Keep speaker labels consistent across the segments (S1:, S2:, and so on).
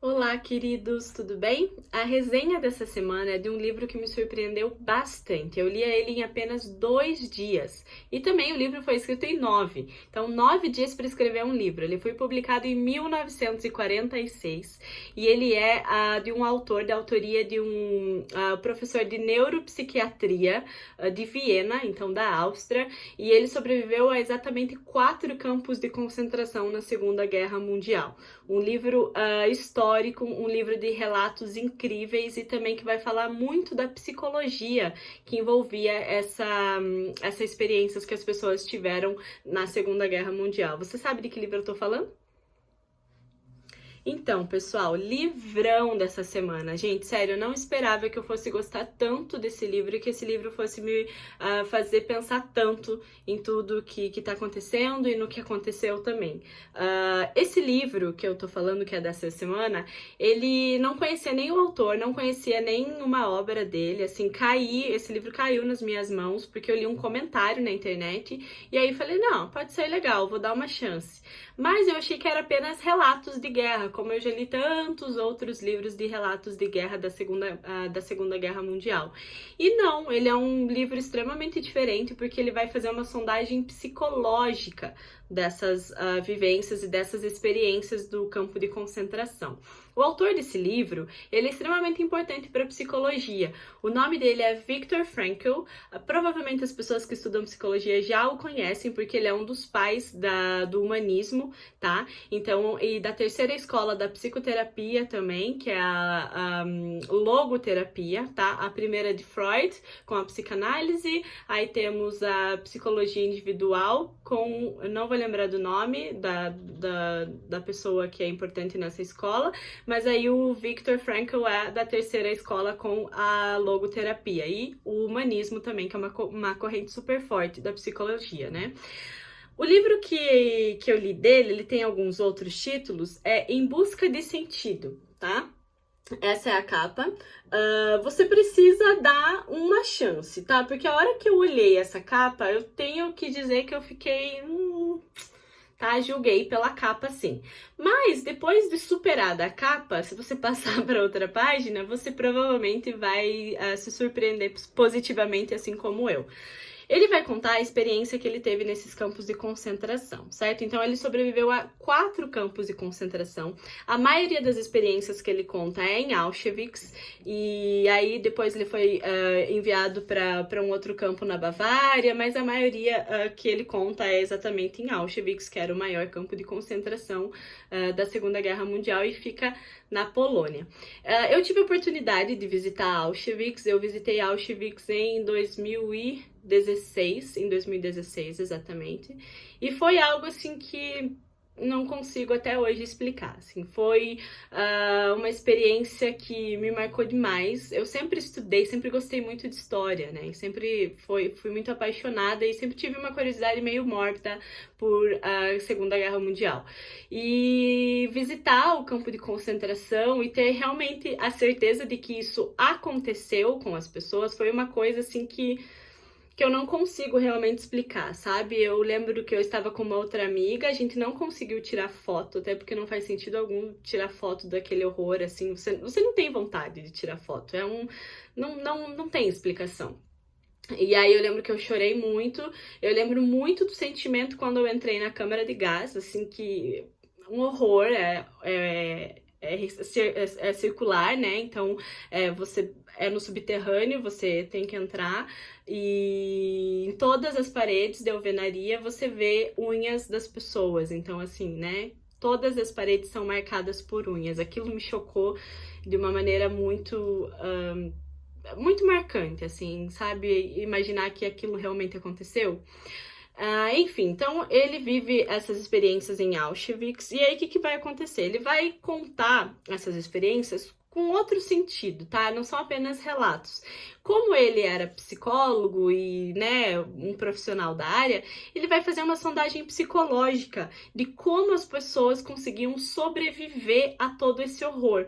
S1: Olá, queridos, tudo bem? A resenha dessa semana é de um livro que me surpreendeu bastante. Eu li ele em apenas 2 dias. E também o livro foi escrito em 9. Então, 9 dias para escrever um livro. Ele foi publicado em 1946 e ele é de um autor, da autoria de um professor de neuropsiquiatria de Viena, então da Áustria. E ele sobreviveu a exatamente 4 campos de concentração na Segunda Guerra Mundial. Um livro histórico, um livro de relatos incríveis e também que vai falar muito da psicologia que envolvia essas experiências que as pessoas tiveram na Segunda Guerra Mundial. Você sabe de que livro eu tô falando? Então, pessoal, livrão dessa semana. Gente, sério, eu não esperava que eu fosse gostar tanto desse livro e que esse livro fosse me fazer pensar tanto em tudo que tá acontecendo e no que aconteceu também. Esse livro que eu tô falando, que é dessa semana, ele não conhecia nem o autor, não conhecia nem uma obra dele, assim, esse livro caiu nas minhas mãos porque eu li um comentário na internet e aí falei, não, pode ser legal, vou dar uma chance. Mas eu achei que era apenas relatos de guerra, como eu já li tantos outros livros de relatos de guerra da Segunda Guerra Mundial. E não, ele é um livro extremamente diferente, porque ele vai fazer uma sondagem psicológica dessas vivências e dessas experiências do campo de concentração. O autor desse livro, ele é extremamente importante para a psicologia. O nome dele é Viktor Frankl. Provavelmente as pessoas que estudam psicologia já o conhecem, porque ele é um dos pais do humanismo, tá? Então, e da terceira escola da psicoterapia também, que é a logoterapia, tá? A primeira de Freud, com a psicanálise, aí temos a psicologia individual, com, eu não vou lembrar do nome da pessoa que é importante nessa escola, mas aí o Viktor Frankl é da terceira escola com a logoterapia e o humanismo também, que é uma corrente super forte da psicologia, né? O livro que eu li dele, ele tem alguns outros títulos, é Em Busca de Sentido, tá? Essa é a capa. Você precisa dar uma chance, tá? Porque a hora que eu olhei essa capa, eu tenho que dizer que eu fiquei... tá? Julguei pela capa, sim. Mas, depois de superada a capa, se você passar para outra página, você provavelmente vai se surpreender positivamente, assim como eu. Ele vai contar a experiência que ele teve nesses campos de concentração, certo? Então, ele sobreviveu a 4 campos de concentração. A maioria das experiências que ele conta é em Auschwitz, e aí depois ele foi enviado para um outro campo na Bavária, mas a maioria que ele conta é exatamente em Auschwitz, que era o maior campo de concentração da Segunda Guerra Mundial e fica na Polônia. Eu tive a oportunidade de visitar Auschwitz, eu visitei Auschwitz em 2016 exatamente, e foi algo assim que não consigo até hoje explicar, assim, foi uma experiência que me marcou demais. Eu sempre estudei, sempre gostei muito de história, né, e sempre fui muito apaixonada e sempre tive uma curiosidade meio mórbida por a Segunda Guerra Mundial. E visitar o campo de concentração e ter realmente a certeza de que isso aconteceu com as pessoas foi uma coisa, assim, que eu não consigo realmente explicar, sabe? Eu lembro que eu estava com uma outra amiga, a gente não conseguiu tirar foto, até porque não faz sentido algum tirar foto daquele horror, assim, você não tem vontade de tirar foto, não tem explicação. E aí eu lembro que eu chorei muito, eu lembro muito do sentimento quando eu entrei na câmara de gás, assim, que um horror, é circular, né? Então, você é no subterrâneo, você tem que entrar e em todas as paredes de alvenaria você vê unhas das pessoas. Então, assim, né? Todas as paredes são marcadas por unhas. Aquilo me chocou de uma maneira muito marcante, assim, sabe? Imaginar que aquilo realmente aconteceu. Enfim, então ele vive essas experiências em Auschwitz, e aí o que vai acontecer? Ele vai contar essas experiências com outro sentido, tá? Não são apenas relatos. Como ele era psicólogo e, né, um profissional da área, ele vai fazer uma sondagem psicológica de como as pessoas conseguiam sobreviver a todo esse horror.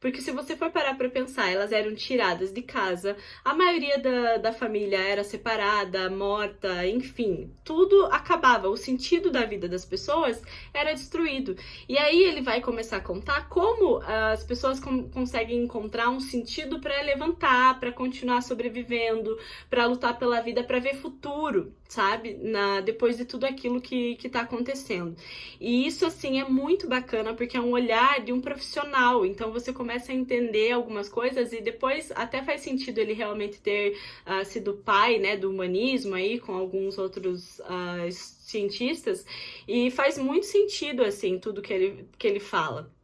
S1: Porque se você for parar para pensar, elas eram tiradas de casa, a maioria da família era separada, morta, enfim, tudo acabava. O sentido da vida das pessoas era destruído. E aí ele vai começar a contar como as pessoas conseguem encontrar um sentido para levantar, para continuar sobrevivendo, para lutar pela vida, para ver futuro, sabe? Depois de tudo aquilo que tá acontecendo. E isso, assim, é muito bacana porque é um olhar de um profissional. Então você começa a entender algumas coisas e depois até faz sentido ele realmente ter sido pai, né, do humanismo aí com alguns outros cientistas, e faz muito sentido, assim, tudo que ele fala.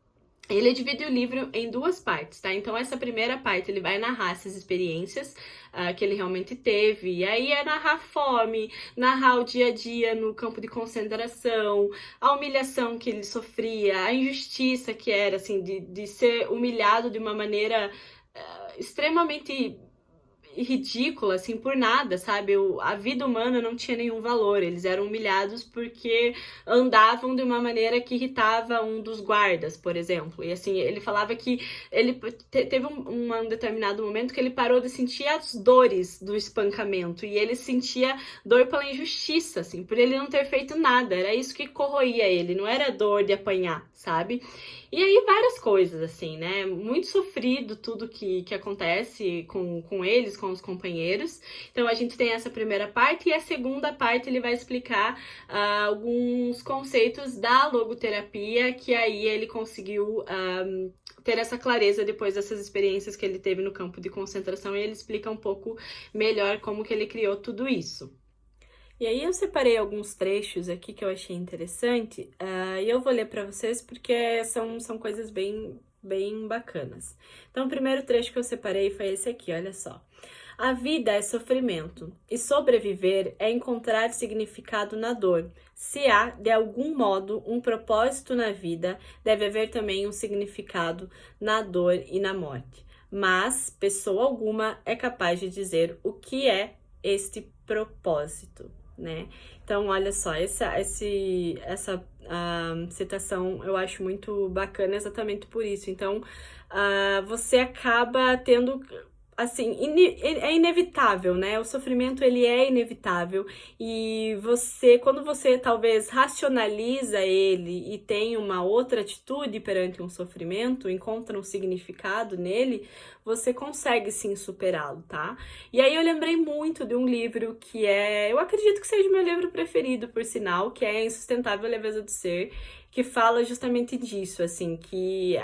S1: Ele divide o livro em duas partes, tá? Então, essa primeira parte, ele vai narrar essas experiências que ele realmente teve. E aí é narrar fome, narrar o dia a dia no campo de concentração, a humilhação que ele sofria, a injustiça que era, assim, de ser humilhado de uma maneira extremamente ridícula, assim, por nada, sabe? A vida humana não tinha nenhum valor, eles eram humilhados porque andavam de uma maneira que irritava um dos guardas, por exemplo. E assim, ele falava que ele teve um determinado momento que ele parou de sentir as dores do espancamento, e ele sentia dor pela injustiça, assim, por ele não ter feito nada, era isso que corroía ele, não era dor de apanhar, sabe? E aí várias coisas, assim, né? Muito sofrido tudo que acontece com eles, com os companheiros. Então a gente tem essa primeira parte, e a segunda parte ele vai explicar alguns conceitos da logoterapia, que aí ele conseguiu ter essa clareza depois dessas experiências que ele teve no campo de concentração, e ele explica um pouco melhor como que ele criou tudo isso. E aí eu separei alguns trechos aqui que eu achei interessante, e eu vou ler para vocês porque são coisas bem bacanas. Então, o primeiro trecho que eu separei foi esse aqui, olha só. A vida é sofrimento, e sobreviver é encontrar significado na dor. Se há, de algum modo, um propósito na vida, deve haver também um significado na dor e na morte. Mas pessoa alguma é capaz de dizer o que é este propósito, né? Então, olha só, essa citação eu acho muito bacana exatamente por isso. Então, você acaba tendo, assim, é inevitável, né? O sofrimento, ele é inevitável, e quando você talvez racionaliza ele e tem uma outra atitude perante um sofrimento, encontra um significado nele, você consegue sim superá-lo, tá? E aí eu lembrei muito de um livro que eu acredito que seja o meu livro preferido, por sinal, que é A Insustentável Leveza do Ser, que fala justamente disso, assim, que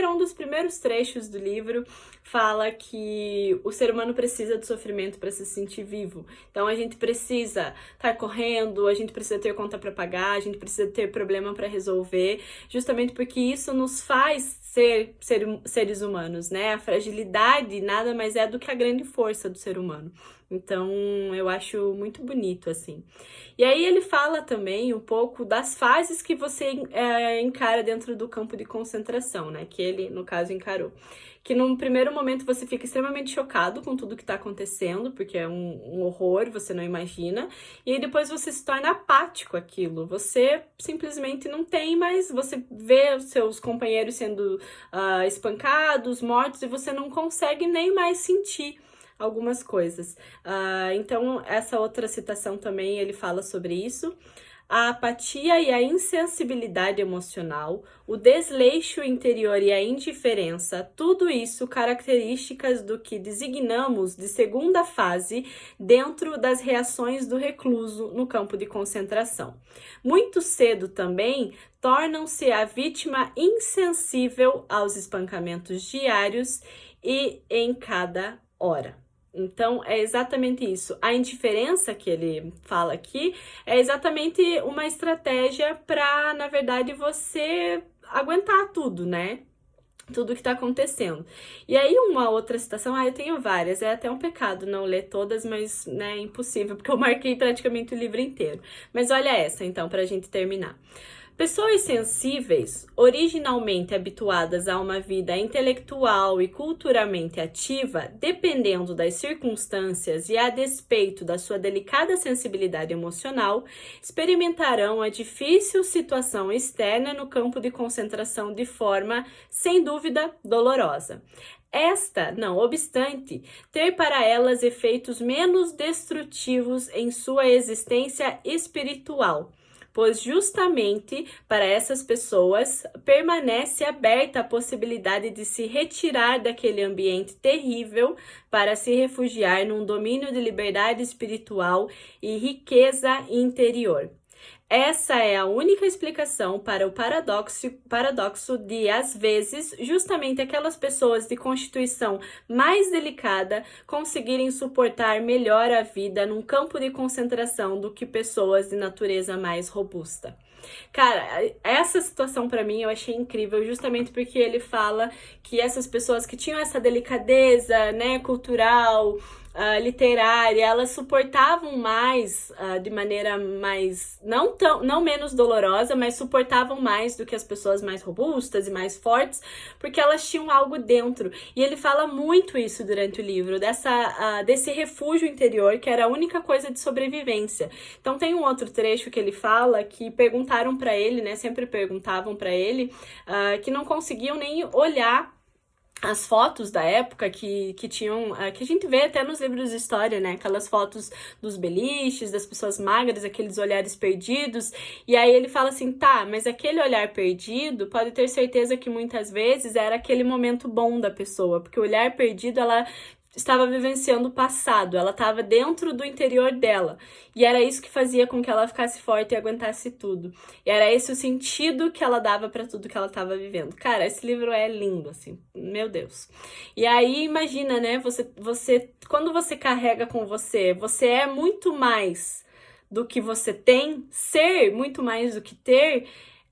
S1: um dos primeiros trechos do livro fala que o ser humano precisa do sofrimento para se sentir vivo. Então a gente precisa estar correndo, a gente precisa ter conta para pagar, a gente precisa ter problema para resolver, justamente porque isso nos faz ser seres humanos, né? A fragilidade nada mais é do que a grande força do ser humano. Então, eu acho muito bonito, assim. E aí ele fala também um pouco das fases que você encara dentro do campo de concentração, né? Que ele, no caso, encarou. Que num primeiro momento você fica extremamente chocado com tudo que tá acontecendo, porque é um horror, você não imagina. E aí depois você se torna apático àquilo. Você simplesmente não tem mais, você vê os seus companheiros sendo espancados, mortos, e você não consegue nem mais sentir algumas coisas. Então, essa outra citação também, ele fala sobre isso. A apatia e a insensibilidade emocional, o desleixo interior e a indiferença, tudo isso características do que designamos de segunda fase dentro das reações do recluso no campo de concentração. Muito cedo também tornam-se a vítima insensível aos espancamentos diários e em cada hora. Então, é exatamente isso. A indiferença que ele fala aqui é exatamente uma estratégia para, na verdade, você aguentar tudo, né? Tudo que tá acontecendo. E aí, uma outra citação, eu tenho várias, é até um pecado não ler todas, mas, né, é impossível, porque eu marquei praticamente o livro inteiro. Mas olha essa, então, pra gente terminar. Pessoas sensíveis, originalmente habituadas a uma vida intelectual e culturalmente ativa, dependendo das circunstâncias e a despeito da sua delicada sensibilidade emocional, experimentarão a difícil situação externa no campo de concentração de forma, sem dúvida, dolorosa. Esta, não obstante, ter para elas efeitos menos destrutivos em sua existência espiritual, pois justamente para essas pessoas permanece aberta a possibilidade de se retirar daquele ambiente terrível para se refugiar num domínio de liberdade espiritual e riqueza interior. Essa é a única explicação para o paradoxo de, às vezes, justamente aquelas pessoas de constituição mais delicada conseguirem suportar melhor a vida num campo de concentração do que pessoas de natureza mais robusta. Cara, essa situação pra mim eu achei incrível, justamente porque ele fala que essas pessoas que tinham essa delicadeza, né, cultural, literária, elas suportavam mais, de maneira mais, não menos dolorosa, mas suportavam mais do que as pessoas mais robustas e mais fortes, porque elas tinham algo dentro. E ele fala muito isso durante o livro, desse refúgio interior, que era a única coisa de sobrevivência. Então tem um outro trecho que ele fala que perguntaram pra ele, né, sempre perguntavam pra ele, que não conseguiam nem olhar as fotos da época que tinham, que a gente vê até nos livros de história, né? Aquelas fotos dos beliches, das pessoas magras, aqueles olhares perdidos. E aí ele fala assim, tá, mas aquele olhar perdido, pode ter certeza que muitas vezes era aquele momento bom da pessoa, porque o olhar perdido, ela estava vivenciando o passado, ela estava dentro do interior dela, e era isso que fazia com que ela ficasse forte e aguentasse tudo, e era esse o sentido que ela dava para tudo que ela estava vivendo. Cara, esse livro é lindo, assim, meu Deus. E aí, imagina, né, você quando você carrega com você, você é muito mais do que você tem, ser muito mais do que ter,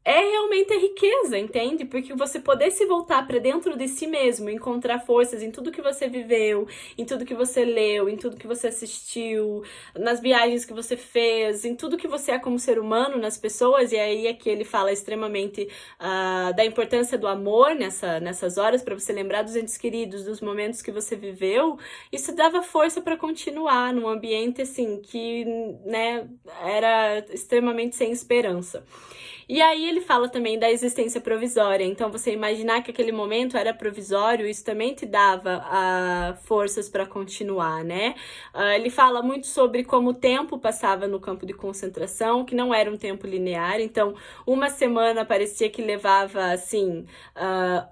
S1: é realmente a riqueza, entende? Porque você poder se voltar para dentro de si mesmo, encontrar forças em tudo que você viveu, em tudo que você leu, em tudo que você assistiu, nas viagens que você fez, em tudo que você é como ser humano, nas pessoas, e aí aqui ele fala extremamente da importância do amor nessas horas, para você lembrar dos entes queridos, dos momentos que você viveu. Isso dava força para continuar num ambiente assim que, né, era extremamente sem esperança. E aí ele fala também da existência provisória, então você imaginar que aquele momento era provisório, isso também te dava forças para continuar, né? Ele fala muito sobre como o tempo passava no campo de concentração, que não era um tempo linear, então uma semana parecia que levava, assim,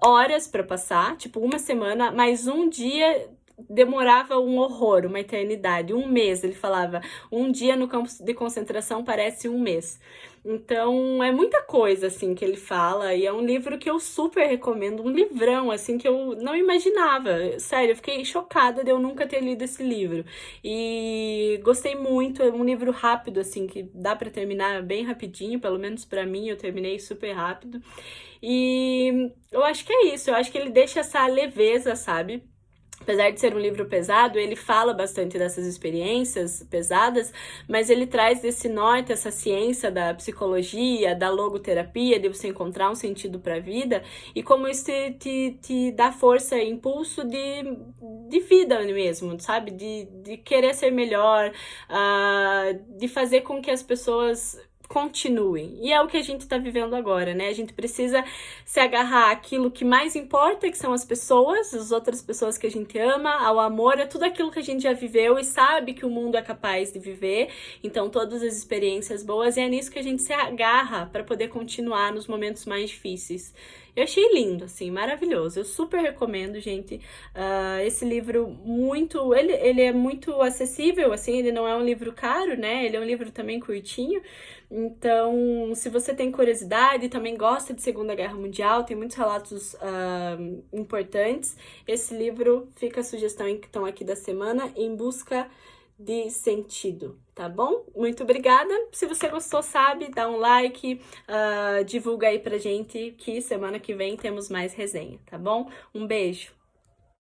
S1: horas para passar, tipo uma semana, mas um dia demorava um horror, uma eternidade, um mês. Ele falava, um dia no campo de concentração parece um mês. Então, é muita coisa, assim, que ele fala, e é um livro que eu super recomendo, um livrão, assim, que eu não imaginava. Sério, eu fiquei chocada de eu nunca ter lido esse livro. E gostei muito, é um livro rápido, assim, que dá pra terminar bem rapidinho, pelo menos pra mim, eu terminei super rápido. E eu acho que é isso, eu acho que ele deixa essa leveza, sabe? Apesar de ser um livro pesado, ele fala bastante dessas experiências pesadas, mas ele traz desse norte, essa ciência da psicologia, da logoterapia, de você encontrar um sentido para a vida, e como isso te dá força e impulso de vida mesmo, sabe? De querer ser melhor, de fazer com que as pessoas continuem. E é o que a gente tá vivendo agora, né? A gente precisa se agarrar àquilo que mais importa, que são as pessoas, as outras pessoas que a gente ama, ao amor, é tudo aquilo que a gente já viveu e sabe que o mundo é capaz de viver. Então, todas as experiências boas, e é nisso que a gente se agarra para poder continuar nos momentos mais difíceis. Eu achei lindo, assim, maravilhoso. Eu super recomendo, gente. Esse livro ele é muito acessível, assim, ele não é um livro caro, né? Ele é um livro também curtinho. Então, se você tem curiosidade, também gosta de Segunda Guerra Mundial, tem muitos relatos importantes. Esse livro fica a sugestão então aqui da semana, Em Busca de Sentido, tá bom? Muito obrigada. Se você gostou, sabe, dá um like, divulga aí pra gente que semana que vem temos mais resenha, tá bom? Um beijo!